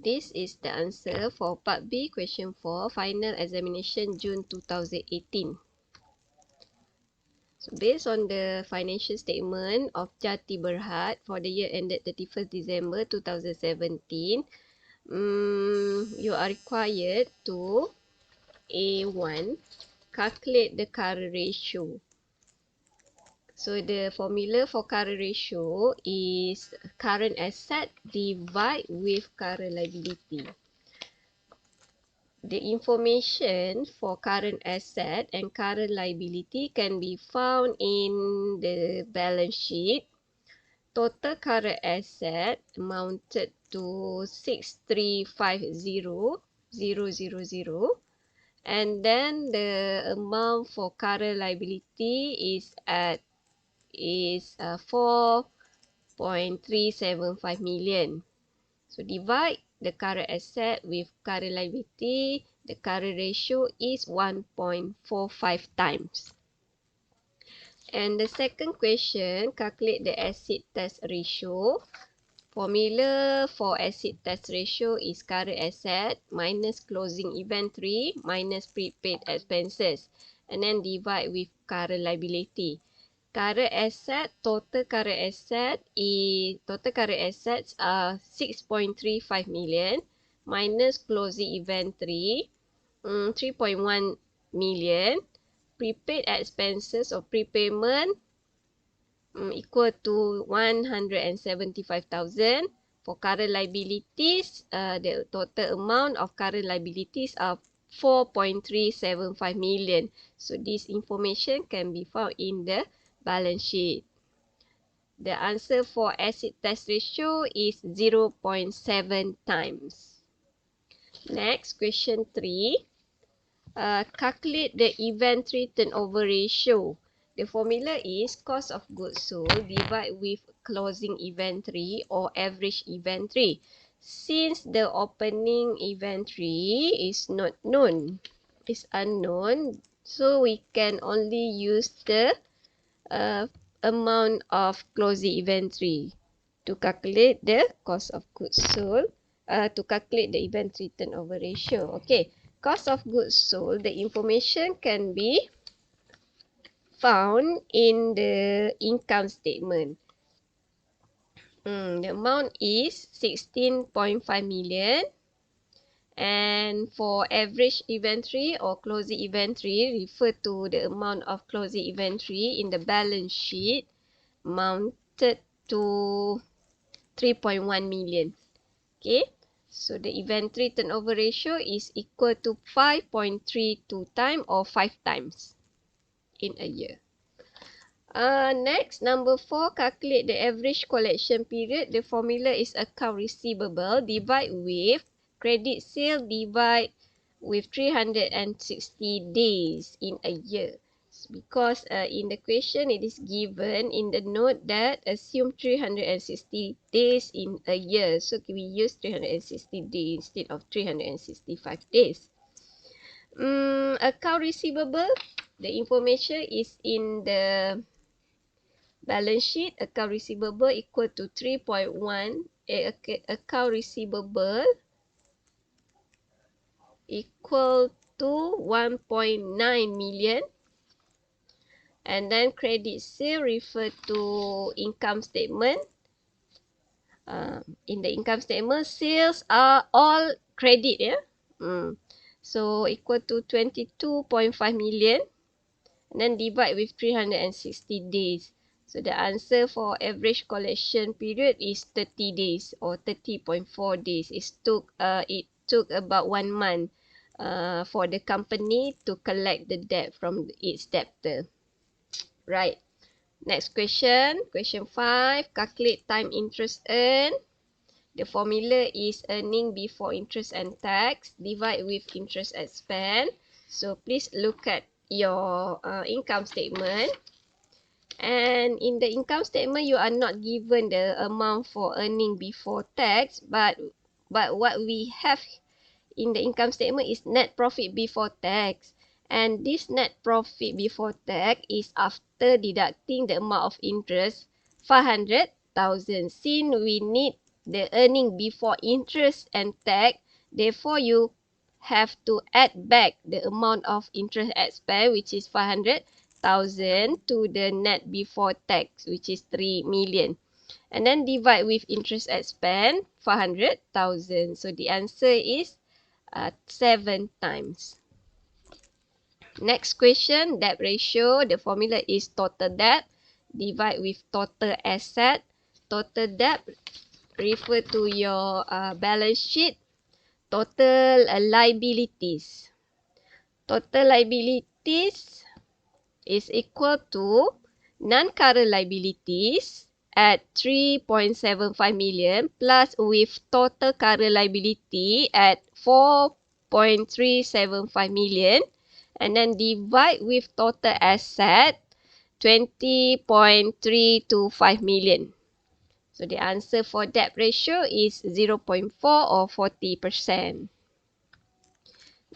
This is the answer for Part B, Question 4, Final Examination, June 2018. So, based on the financial statement of Jati Berhad for the year ended 31st December 2017, you are required to A1, calculate the current ratio. So the formula for current ratio is current asset divide with current liability. The information for current asset and current liability can be found in the balance sheet. Total current asset amounted to 6350000, and then the amount for current liability is 4.375 million. So divide the current asset with current liability, the current ratio is 1.45 times. And the second question, calculate the acid test ratio. Formula for acid test ratio is current asset minus closing inventory minus prepaid expenses, and then divide with current liability. Current asset, total current assets are 6.35 million minus closing inventory 3.1 million. Prepaid expenses or prepayment equal to 175,000. For current liabilities, the total amount of current liabilities are 4.375 million. So this information can be found in the balance sheet. The answer for acid test ratio is 0.7 times. Next, question 3. Calculate the inventory turnover ratio. The formula is cost of goods sold divided with closing inventory or average inventory. Since the opening inventory is not known, is unknown, so we can only use the amount of closing inventory to calculate the cost of goods sold, to calculate the inventory turnover ratio. Okay, cost of goods sold, the information can be found in the income statement. The amount is 16.5 million. And for average inventory or closing inventory, refer to the amount of closing inventory in the balance sheet amounted to 3.1 million. Okay, so the inventory turnover ratio is equal to 5.32 times or 5 times in a year. Next, number 4, calculate the average collection period. The formula is account receivable divide with credit sale divide with 360 days in a year. Because in the question it is given in the note that assume 360 days in a year. So we use 360 days instead of 365 days. Account receivable, the information is in the balance sheet. Account receivable equal to 3.1. Account receivable equal to 1.9 million. And then credit sale refer to income statement. In the income statement, sales are all credit, yeah. So equal to 22.5 million. And then divide with 360 days. So the answer for average collection period is 30 days or 30.4 days. It took about 1 month for the company to collect the debt from its debtor. Right. Next question. Question 5. Calculate time interest earned. The formula is earning before interest and tax divide with interest expense. So please look at your income statement. And in the income statement, you are not given the amount for earning before tax. But what we have in the income statement is net profit before tax. And this net profit before tax is after deducting the amount of interest, 500,000. Since we need the earning before interest and tax. Therefore, you have to add back the amount of interest expense, which is 500,000, to the net before tax, which is 3 million. And then divide with interest expense, 500,000. So the answer is 7 times. Next question, debt ratio. The formula is total debt divide with total asset. Total debt refer to your balance sheet. Total liabilities. Total liabilities is equal to non-current liabilities at 3.75 million plus with total current liability at 4.375 million, and then divide with total asset 20.325 million. So the answer for debt ratio is 0.4 or 40%.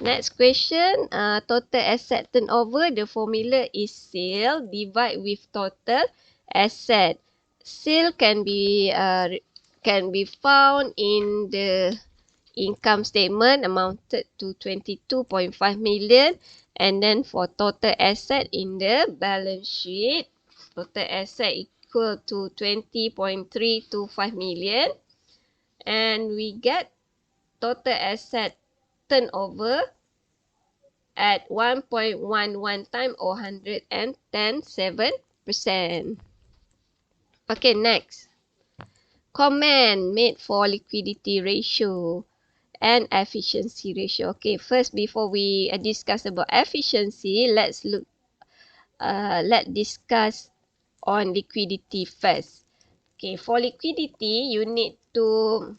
Next question, total asset turnover. The formula is sale divide with total asset. Sale can be found in the income statement amounted to 22.5 million, and then for total asset in the balance sheet, total asset equal to 20.325 million, and we get total asset turnover at 1.11 times or 110.7%. Okay, next. Comment made for liquidity ratio and efficiency ratio. Okay, first before we discuss about efficiency, let's discuss on liquidity first. Okay, for liquidity, you need to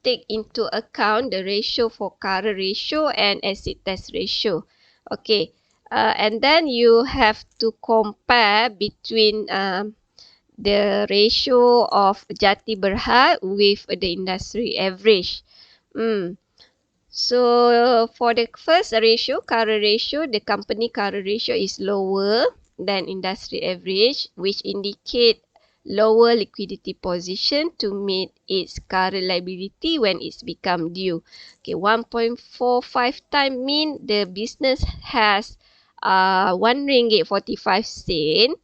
take into account the ratio for current ratio and acid test ratio. Okay, and then you have to compare between the ratio of Jati Berhad with the industry average. So for the first ratio, current ratio, the company current ratio is lower than industry average, which indicate lower liquidity position to meet its current liability when it's become due. Okay, 1.45 times mean the business has 1 ringgit 45 cent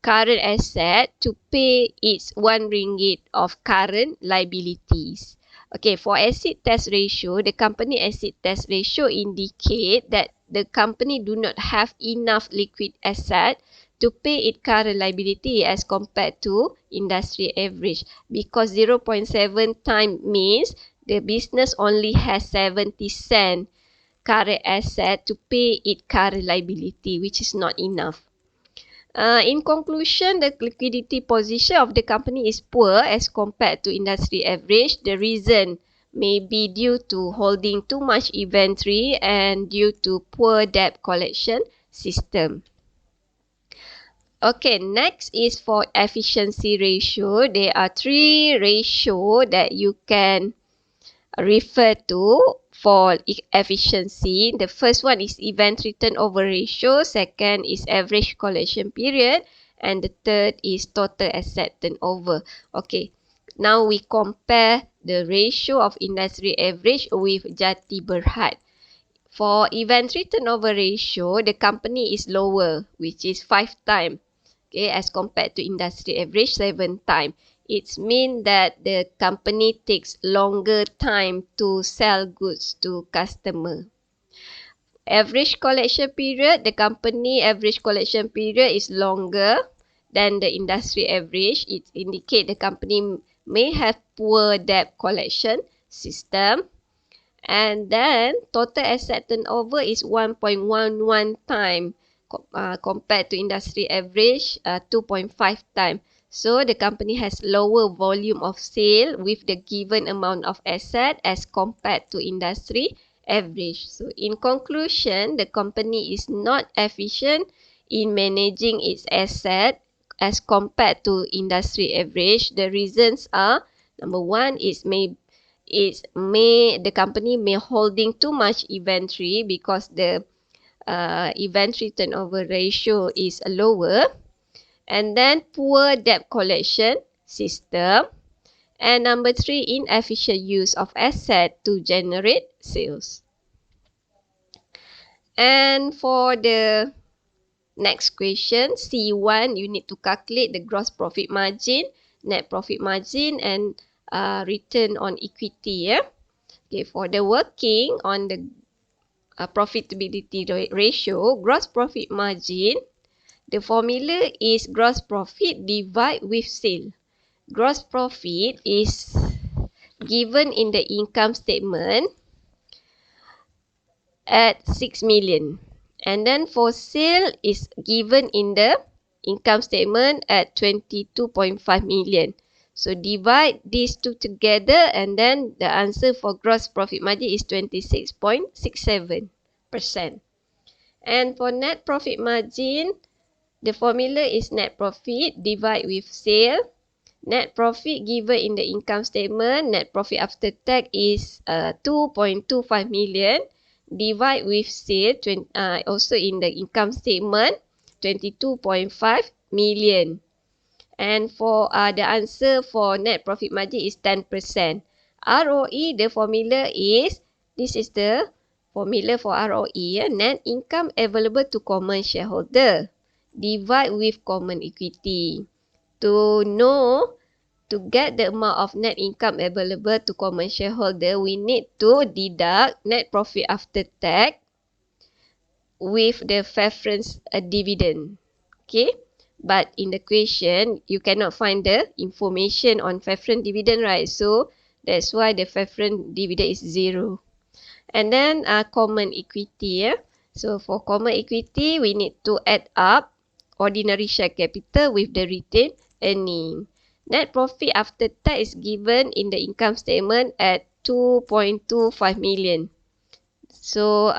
current asset to pay its 1 ringgit of current liabilities. Okay, for acid test ratio, the company acid test ratio indicate that the company do not have enough liquid asset to pay its current liability as compared to industry average, because 0.7 times means the business only has 70 cent current asset to pay its current liability, which is not enough. In conclusion, the liquidity position of the company is poor as compared to industry average. The reason may be due to holding too much inventory and due to poor debt collection system. Okay, next is for efficiency ratio. There are 3 ratios that you can refer to for efficiency. The first one is inventory turnover ratio, second is average collection period, and the third is total asset turnover. Okay, now we compare the ratio of industry average with Jati Berhad. For inventory turnover ratio, the company is lower, which is 5 times, okay, as compared to industry average 7 times. It means that the company takes longer time to sell goods to customer. Average collection period, the company average collection period is longer than the industry average. It indicates the company may have poor debt collection system. And then total asset turnover is 1.11 times compared to industry average 2.5 times. So the company has lower volume of sale with the given amount of asset as compared to industry average. So in conclusion, the company is not efficient in managing its asset as compared to industry average. The reasons are, number one, the company may holding too much inventory because the inventory turnover ratio is lower, and then poor debt collection system, And number 3, inefficient use of asset to generate sales. And for the next question, C1, you need to calculate the gross profit margin, net profit margin, and return on equity. Yeah? Okay, for the working on the profitability ratio, gross profit margin, the formula is gross profit divided with sale. Gross profit is given in the income statement at 6 million. And then for sale is given in the income statement at 22.5 million. So divide these two together and then the answer for gross profit margin is 26.67%. And for net profit margin, the formula is net profit divided with sale. Net profit given in the income statement, net profit after tax is 2.25 million. Divide with sale, also in the income statement, 22.5 million. And for the answer for net profit margin is 10%. ROE, the formula is, this is the formula for ROE, net income available to common shareholder. Divide with common equity. To know, to get the amount of net income available to common shareholder, we need to deduct net profit after tax with the preference dividend. Okay? But in the question, you cannot find the information on preference dividend, right? So, that's why the preference dividend is 0. And then common equity. Yeah? So, for common equity, we need to add up ordinary share capital with the retained earning. Net profit after tax is given in the income statement at 2.25 million. So,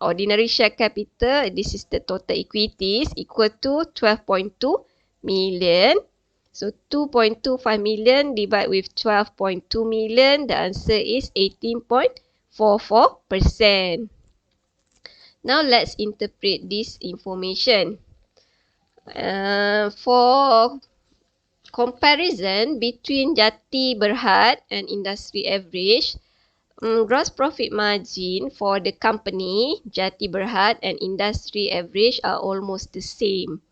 ordinary share capital, this is the total equities, equal to 12.2 million. So, 2.25 million divided with 12.2 million, the answer is 18.44%. Now, let's interpret this information. For comparison between Jati Berhad and industry average, gross profit margin for the company Jati Berhad and industry average are almost the same.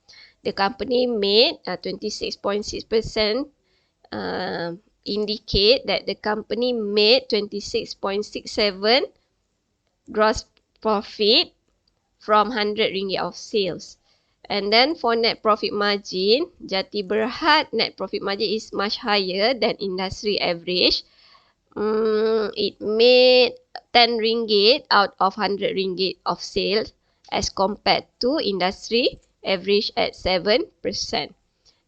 The company made 26.6%, indicate that the company made 26.67 gross profit from 100 ringgit of sales. And then for net profit margin, Jati Berhad net profit margin is much higher than industry average. It made 10 ringgit out of 100 ringgit of sales as compared to industry average at 7%.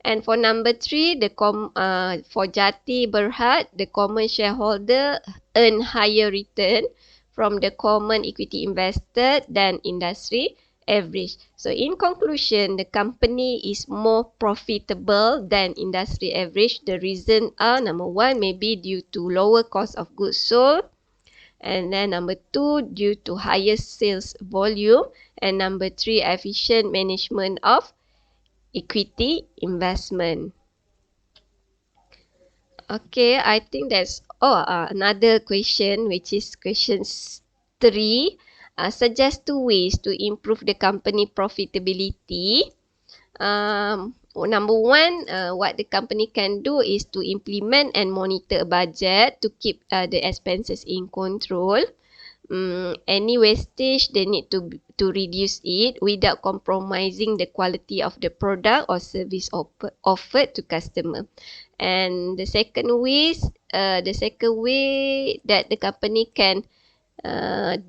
And for number 3, for Jati Berhad, the common shareholder earn higher return from the common equity invested than industry average. So in conclusion, the company is more profitable than industry average. The reason are, number 1, maybe due to lower cost of goods sold. And then number 2, due to higher sales volume. And number 3, efficient management of equity investment. Okay, I think that's another question, which is question 3. Suggest 2 ways to improve the company profitability. Number 1, what the company can do is to implement and monitor a budget to keep the expenses in control. Any wastage, they need to reduce it without compromising the quality of the product or service offered to customer. And the second way that the company can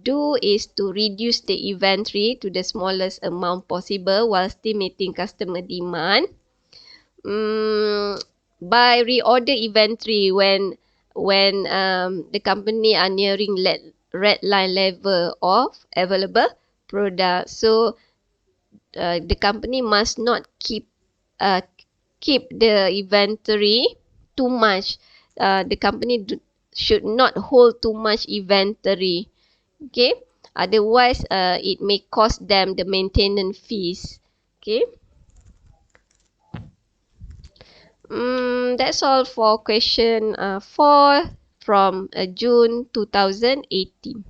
do is to reduce the inventory to the smallest amount possible while still meeting customer demand. By reorder inventory when the company are nearing red line level of available product. So the company must not keep the inventory too much. The company should not hold too much inventory. Okay, otherwise it may cost them the maintenance fees. Okay. That's all for question 4 from June 2018.